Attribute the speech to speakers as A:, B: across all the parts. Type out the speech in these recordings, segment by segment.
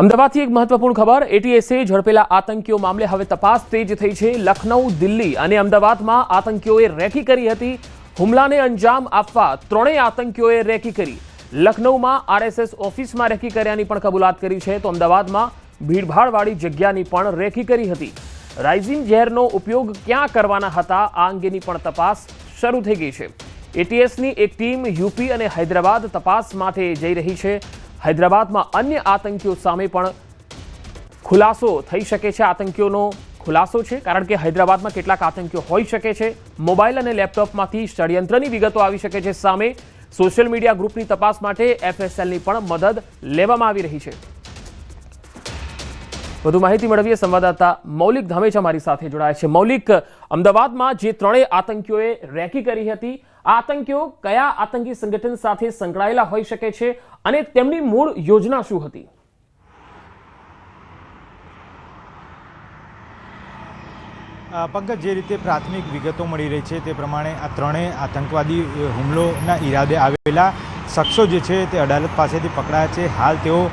A: અમદાવાદથી એક મહત્વપૂર્ણ ખબર। એટીએસે ઝડપેલા આતંકીઓ મામલે હવે તપાસ તેજ થઈ છે। લખનઉ, દિલ્હી અને અમદાવાદમાં આતંકીઓએ રેકી કરી હતી। હુમલાને અંજામ આપવા ત્રણેય આતંકીઓએ રેકી કરી। લખનઉમાં આરએસએસ ઓફિસમાં રેકી કર્યાની પણ કબૂલાત કરી છે, તો અમદાવાદમાં ભીડભાડવાળી જગ્યાની પણ રેકી કરી હતી। રાઇઝિન ઝેરનો ઉપયોગ ક્યાં કરવાના હતા આ અંગેની પણ તપાસ શરૂ થઈ ગઈ છે। એટીએસની એક ટીમ યુપી અને હૈદરાબાદ તપાસ માટે જઈ રહી છે। હૈદરાબાદમાં અન્ય આતંકીઓ સામે પણ ખુલાસો થઈ શકે છે। આતંકીઓનો ખુલાસો છે, કારણ કે હૈદરાબાદમાં કેટલાક આતંકીઓ હોઈ શકે છે। મોબાઈલ અને લેપટોપમાંથી ષડયંત્રની વિગતો આવી શકે છે સામે। સોશિયલ મીડિયા ગ્રુપની તપાસ માટે એફએસએલની પણ મદદ લેવામાં આવી રહી છે। વધુ માહિતી મેળવીએ, સંવાદદાતા મૌલિક ધામેચા મારી સાથે જોડાયા છે। મૌલિક, અમદાવાદમાં જે ત્રણેય આતંકીઓએ રેકી કરી હતી, આ આતંકીઓ કયા આતંકી સંગઠન સાથે સંકળાયેલા હોઈ શકે છે અને તેમની મૂળ યોજના શું હતી?
B: પંકજ, જે રીતે પ્રાથમિક વિગતો મળી રહી છે તે પ્રમાણે આ ત્રણેય આતંકવાદી હુમલોના ઈરાદે આવેલા શખ્સો જે છે તે અદાલત પાસેથી પકડાયા છે। હાલ તેઓ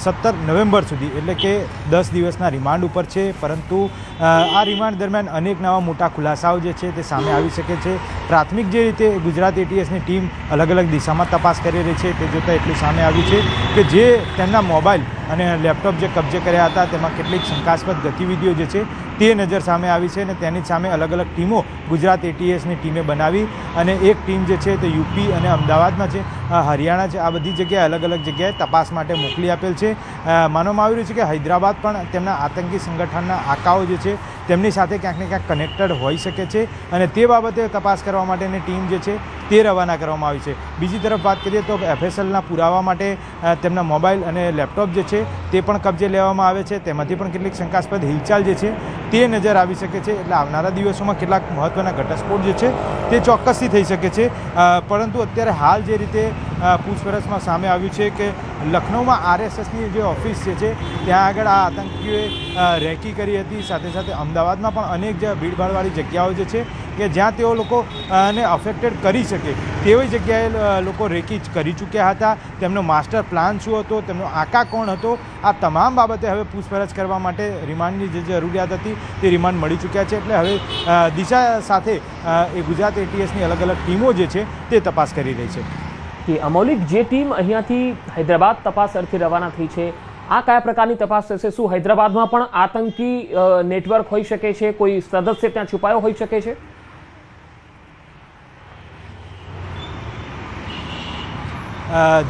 B: 17 નવેમ્બર સુધી એટલે કે 10 દિવસના રિમાન્ડ ઉપર છે, પરંતુ આ રિમાન્ડ દરમિયાન અનેક નવા મોટા ખુલાસાઓ જે છે તે સામે આવી શકે છે। પ્રાથમિક જે રીતે ગુજરાત એટીએસની ટીમ અલગ અલગ દિશામાં તપાસ કરી રહી છે તે જોતાં એટલું સામે આવ્યું છે કે જે તેમના મોબાઈલ અને લેપટોપ જે કબજે કર્યા હતા તેમાં કેટલીક શંકાસ્પદ ગતિવિધિઓ જે છે તે નજર સામે આવી છે અને તેની સામે અલગ અલગ ટીમો ગુજરાત એટીએસની ટીમે બનાવી અને એક ટીમ જે છે તે યુપી અને અમદાવાદમાં છે, હરિયાણા છે, આ બધી જગ્યાએ અલગ અલગ જગ્યાએ તપાસ માટે મોકલી આપેલ છે। માનવામાં આવી રહ્યું છે કે હૈદરાબાદ પણ તેમના આતંકી સંગઠનના આકાઓ જે છે તેમની સાથે ક્યાંક ને ક્યાંક કનેક્ટેડ હોઈ શકે છે અને તે બાબતે તપાસ કરવા માટેની ટીમ જે છે તે રવાના કરવામાં આવી છે। બીજી તરફ વાત કરીએ તો એફએસએલના પુરાવા માટે તેમના મોબાઈલ અને લેપટોપ જે છે તે પણ કબજે લેવામાં આવે છે। તેમાંથી પણ કેટલીક શંકાસ્પદ હિલચાલ જે છે તે નજર આવી શકે છે, એટલે આવનારા દિવસોમાં કેટલાક મહત્ત્વના ઘટસ્ફોટ જે છે તે ચોક્કસથી થઈ શકે છે। પરંતુ અત્યારે હાલ જે રીતે પૂછપરછમાં સામે આવ્યું છે કે લખનઉમાં આરએસએસની જે ઓફિસ જે છે ત્યાં આગળ આ આતંકીઓએ રેકી કરી હતી। સાથે સાથે અમદાવાદમાં પણ અનેક જે ભીડભાડવાળી જગ્યાઓ જે છે કે જ્યાં તેઓ લોકોને અફેક્ટેડ કરી શકે તેવી જગ્યાએ લોકો રેકી કરી ચૂક્યા હતા। તેમનો માસ્ટર પ્લાન શું હતો, તેમનો આકા કોણ હતો, આ તમામ બાબતે હવે પૂછપરછ કરવા માટે રિમાન્ડની જે જરૂરિયાત હતી તે રિમાન્ડ મળી ચૂક્યા છે। એટલે હવે દિશા સાથે એ ગુજરાત એટીએસની અલગ અલગ ટીમો જે છે તે તપાસ કરી રહી છે।
A: કે અમૌલિક, જે ટીમ અહીંયાથી હૈદરાબાદ તપાસ અર્થે રવાના થઈ છે, આ કયા પ્રકારની તપાસ થશે? શું હૈદરાબાદમાં પણ આતંકી નેટવર્ક હોઈ શકે છે? કોઈ સદસ્ય ત્યાં છુપાયો હોઈ શકે છે?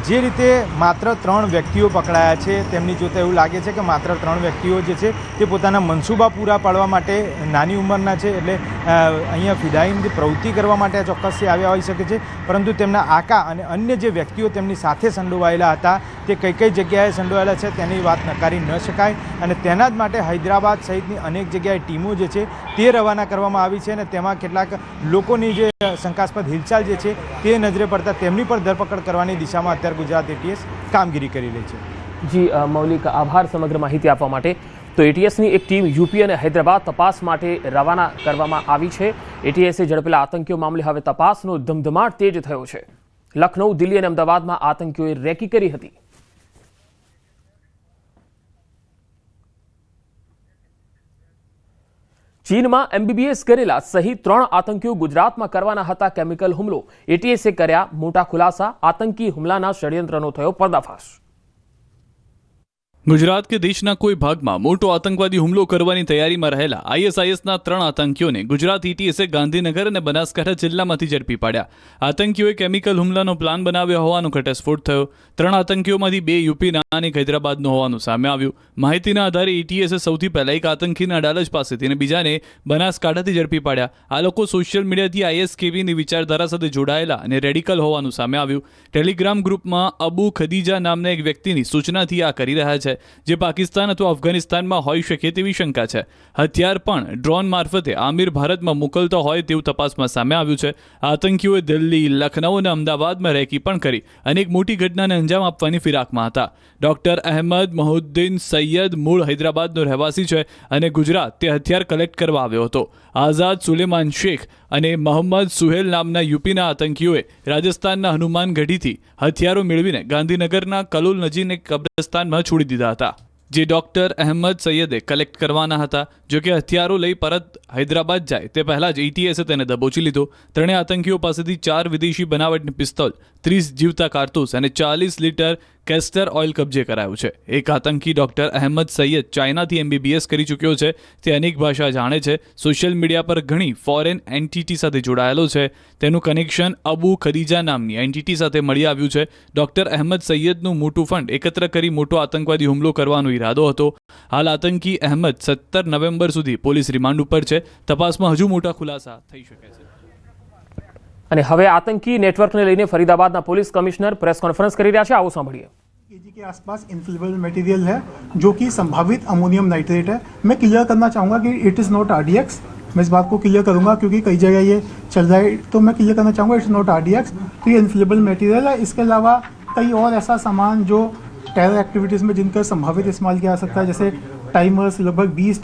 B: જે રીતે માત્ર 3 વ્યક્તિઓ પકડાયા છે તેમની જોતાં એવું લાગે છે કે માત્ર 3 વ્યક્તિઓ જે છે તે પોતાના મનસૂબા પૂરા પાડવા માટે નાની ઉંમરના છે, એટલે અહીંયા ફિદાઈની પ્રવૃત્તિ કરવા માટે ચોક્કસથી આવ્યા હોઈ શકે છે। પરંતુ તેમના આકા અને અન્ય જે વ્યક્તિઓ તેમની સાથે સંડોવાયેલા હતા તે કઈ કઈ જગ્યાએ સંડોવાયેલા છે તેની વાત નકારી ન શકાય અને તેના જ માટે હૈદરાબાદ સહિતની અનેક જગ્યાએ ટીમો જે છે તે રવાના કરવામાં આવી છે અને તેમાં કેટલાક લોકોની જે શંકાસ્પદ હિલચાલ જે છે તે નજરે પડતા તેમની પર ધરપકડ કરવાની દિશામાં અત્યારે ગુજરાત એટીએસ કામગીરી કરી રહી છે।
A: જી મૌલિક, આભાર સમગ્ર માહિતી આપવા માટે। તો એટીએસની એક ટીમ યુપી અને હૈદરાબાદ તપાસ માટે રવાના કરવામાં આવી છે। એટીએસે ઝડપેલા આતંકીઓ મામલે હવે તપાસનો ધમધમાટ તેજ થયો છે। લખનઉ, દિલ્હી અને અમદાવાદમાં આતંકીઓએ રેકી કરી હતી। ચીનમાં એમબીબીએસ કરેલા સહિત 3 આતંકીઓ ગુજરાતમાં કરવાના હતા કેમિકલ હુમલો। એટીએસે કર્યા મોટા ખુલાસા। આતંકી હુમલાના ષડયંત્રનો થયો પર્દાફાશ।
C: गुजरात के देशना कोई भागમાં મોટો આતંકવાદી હુમલો કરવાની તૈયારીમાં રહેલા આઈએસઆઈએસના 3 આતંકીઓને ગુજરાત એટીએસે ગાંધીનગર અને બનાસકાંઠા જિલ્લામાંથી ઝડપી પાડ્યા। આતંકીઓએ કેમિકલ હુમલાનો પ્લાન બનાવ્યો હોવાનો ઘટસ્ફોટ થયો। 3 આતંકીઓમાંથી 2 યુપીના અને હૈદરાબાદનો હોવાનું સામે આવ્યું। માહિતીના આધારે એટીએસે સૌથી પહેલા એક આતંકીના અડાલજ પાસેથી અને બીજાને બનાસકાંઠાથી ઝડપી પાડ્યા। આ લોકો સોશિયલ મીડિયાથી આઈએસકેવીની વિચારધારા સાથે જોડાયેલા અને રેડિકલ હોવાનું સામે આવ્યું। ટેલિગ્રામ ગ્રુપમાં અબુ ખદીજા નામના એક વ્યક્તિની સૂચનાથી આ કરી રહ્યા છે, જે પાકિસ્તાન અથવા અફઘાનિસ્તાનમાં હોઈ શકે તેવી શંકા છે। હથિયાર પણ ડ્રોન મારફતે આમિર ભારતમાં મોકલતો હોય તેવું તપાસમાં સામે આવ્યું છે। આતંકીઓએ દિલ્હી, લખનઉ અને અમદાવાદમાં રેકી પણ કરી અનેક મોટી ઘટનાને અંજામ આપવાની ફિરાકમાં હતા। ડોક્ટર અહેમદ મહુદ્દીન સૈયદ મૂળ હૈદરાબાદનો રહેવાસી છે અને ગુજરાત તે હથિયાર કલેક્ટ કરવા આવ્યો હતો। આઝાદ સુલેમાન શેખ અને મોહમ્મદ સુહેલ નામના યુપીના આતંકીઓએ રાજસ્થાનના હનુમાનગઢીથી હથિયારો મેળવીને ગાંધીનગરના કલોલ નજીક કબ્રસ્તાનમાં છોડી દીધા હતા। જે ડોક્ટર અહેમદ સૈયદે કલેક્ટ કરવાના હતા. જો કે હથિયારો લઈ પરત હૈદરાબાદ જાય તે પહેલા જ એટીએસે તેને દબોચી લીધો. ત્રણેય આતંકીઓ પાસેથી 4 વિદેશી બનાવટની પિસ્તોલ, 30 જીવતા કારતૂસ અને 40 લીટર કેસ્ટર ઓઇલ કબજે કરાયું છે. એક આતંકી ડોક્ટર અહેમદ સૈયદ ચાઇનાથી MBBS કરી ચૂક્યો છે. તે અનેક ભાષા જાણે છે. સોશિયલ મીડિયા પર ઘણી ફોરેન એન્ટિટી સાથે જોડાયેલો છે. તેનું કનેક્શન અબુ ખદીજા નામની એન્ટિટી સાથે મળી આવ્યું છે. ડોક્ટર અહેમદ સૈયદનું મોટું ફંડ એકત્ર કરી મોટો આતંકવાદી હુમલો કરવાનો ઈરાદો હતો. હાલ આતંકી અહેમદ 17 નવેમ્બર સુધી પોલીસ રિમાન્ડ ઉપર છે. તપાસમાં હજુ મોટા ખુલાસા થઈ શકે છે.
A: અને હવે આતંકી નેટવર્કને લઈને ફરીદાબાદના પોલીસ કમિશનર પ્રેસ કોન્ફરન્સ કરી રહ્યા છે. આવો સાંભળીએ.
D: केजी के आसपास इनफ्लेमेबल मटेरियल है जो कि संभावित अमोनियम नाइट्रेट है. मैं क्लियर करना चाहूँगा कि इट इज़ नॉट RDX. मैं इस बात को क्लियर करूँगा क्योंकि कई जगह ये चल रहा है, तो मैं क्लियर करना चाहूँगा इट्स नॉट RDX. तो ये इनफ्लेमेबल मटेरियल है. इसके अलावा कई और ऐसा सामान जो टेरर एक्टिविटीज़ में जिनका संभावित इस्तेमाल किया जा सकता है, जैसे टाइमर्स, लगभग 20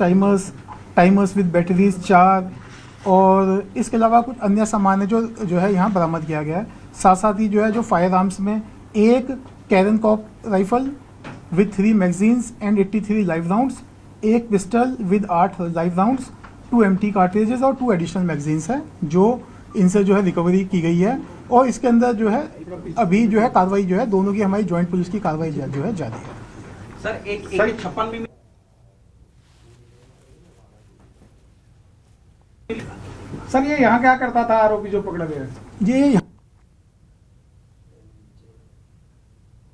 D: टाइमर्स विद बैटरीज 4, और इसके अलावा कुछ अन्य सामान है जो है यहाँ बरामद किया गया है. साथ साथ ही जो है जो फायर आर्म्स में एक Karen cop rifle with 3 magazines and 83 live rounds, एक pistol with 8 live rounds, 2 empty cartridges और 2 एडिशनल मैगजीन्स हैं जो इनसे जो है रिकवरी की गई है. और इसके अंदर जो है अभी जो है कार्रवाई जो है दोनों की हमारी जॉइंट पुलिस की कार्रवाई जो है जारी है.
E: सर एक 56 में
F: सर ये यहाँ क्या करता था आरोपी जो पकड़ा गया?
D: ये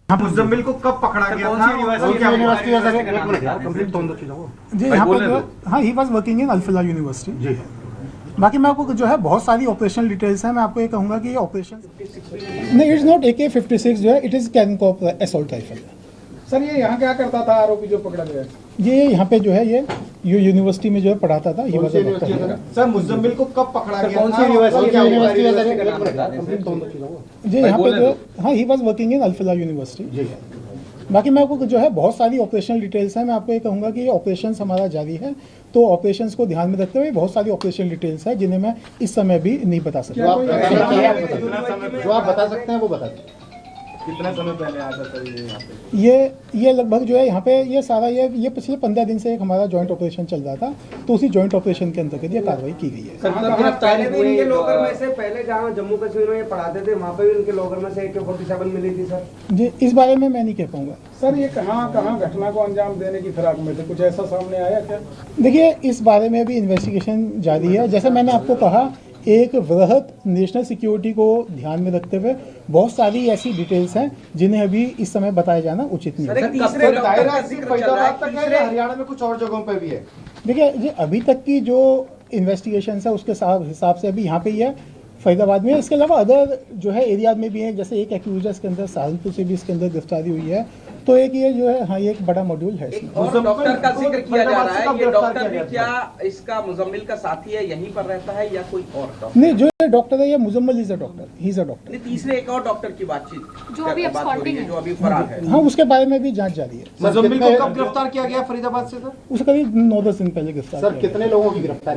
F: मुजम्मिल को कब पकड़ा गया था?
D: यूनिवर्सिटी जी यहाँ पर जो, हाँ, he was working in Alfalah university ji. बाकी मैं आपको जो है बहुत सारी ऑपरेशनल डिटेल्स हैं. मैं आपको ये कहूँगा कि ये ऑपरेशन नहीं, इट्स नॉट AK-56 जो है, it is Karen cop assault rifle.
F: Sir ये यहाँ क्या करता था आरोपी जो पकड़ा गया?
D: ये यहाँ पे जो है ये यूनिवर्सिटी में जो है पढ़ाता था. ये
F: सर मुजम्मिल को कब पकड़ा गया?
D: कौन सी जी यहाँ पे जो, हाँ, he was working in Alfalah university ji. बाकी मैं आपको जो है बहुत सारी ऑपरेशनल डिटेल्स हैं. मैं आपको ये कहूँगा कि ये ऑपरेशंस हमारा जारी है, तो ऑपरेशंस को ध्यान में रखते हुए बहुत सारी ऑपरेशनल डिटेल्स हैं जिन्हें मैं इस समय भी नहीं बता सकता.
F: जो आप बता सकते हैं वो बता दें. कितना समय पहले आया था सर ये यहाँ पे?
D: ये लगभग जो है यहाँ पे ये सारा ये पिछले 15 दिन से एक हमारा जॉइंट ऑपरेशन चल रहा था, तो उसी जॉइंट ऑपरेशन के अंतर्गत ये कार्रवाई की गई है.
G: पहले भी इनके लॉकर में से, पहले जहाँ जम्मू कश्मीर में ये पढ़ाते थे वहाँ पे भी इनके लॉकर में से AK-47 मिली थी सर
D: जी. इस बारे में मैं नहीं कह पाऊंगा.
F: सर ये कहाँ घटना को अंजाम देने की फिराक में थे? कुछ ऐसा सामने आया क्या?
D: देखिए इस बारे में भी इन्वेस्टिगेशन जारी है. जैसे मैंने आपको कहा, एक वृहद नेशनल सिक्योरिटी को ध्यान में रखते हुए बहुत सारी ऐसी डिटेल्स हैं जिन्हें अभी इस समय बताया जाना उचित नहीं है.
F: हरियाणा में कुछ और जगहों पे भी है.
D: देखिए जी, अभी तक की जो इन्वेस्टिगेशन है उसके हिसाब से अभी यहाँ पे ही है, फरीदाबाद में. इसके अलावा अदर जो है एरियाज में भी है, जैसे एक एक्यूजर्स के अंदर सहारनपुर से भी इसके अंदर गिरफ्तारी हुई है. तो एक ये जो है, हाँ, ये एक बड़ा मॉड्यूल है.
G: और डॉक्टर का जिक्र किया जा रहा है, ये डॉक्टर भी क्या इसका मुजम्मिल का साथी है, यहीं पर रहता है या कोई और डॉक्टर?
D: नहीं, जो डॉक्टर है ये Muzammil is a doctor, he is a doctor.
G: तीसरे एक और डॉक्टर की बातचीत
H: जो अभी
G: है, जो अभी फरार है.
D: हाँ, उसके बारे में भी जांच जारी है.
F: मुजम्मिल को कब गिरफ्तार किया गया फरीदाबाद से सर?
D: उसे करीब 9-10 दिन पहले गिरफ्तार.
F: सर कितने लोगों की गिरफ्तारी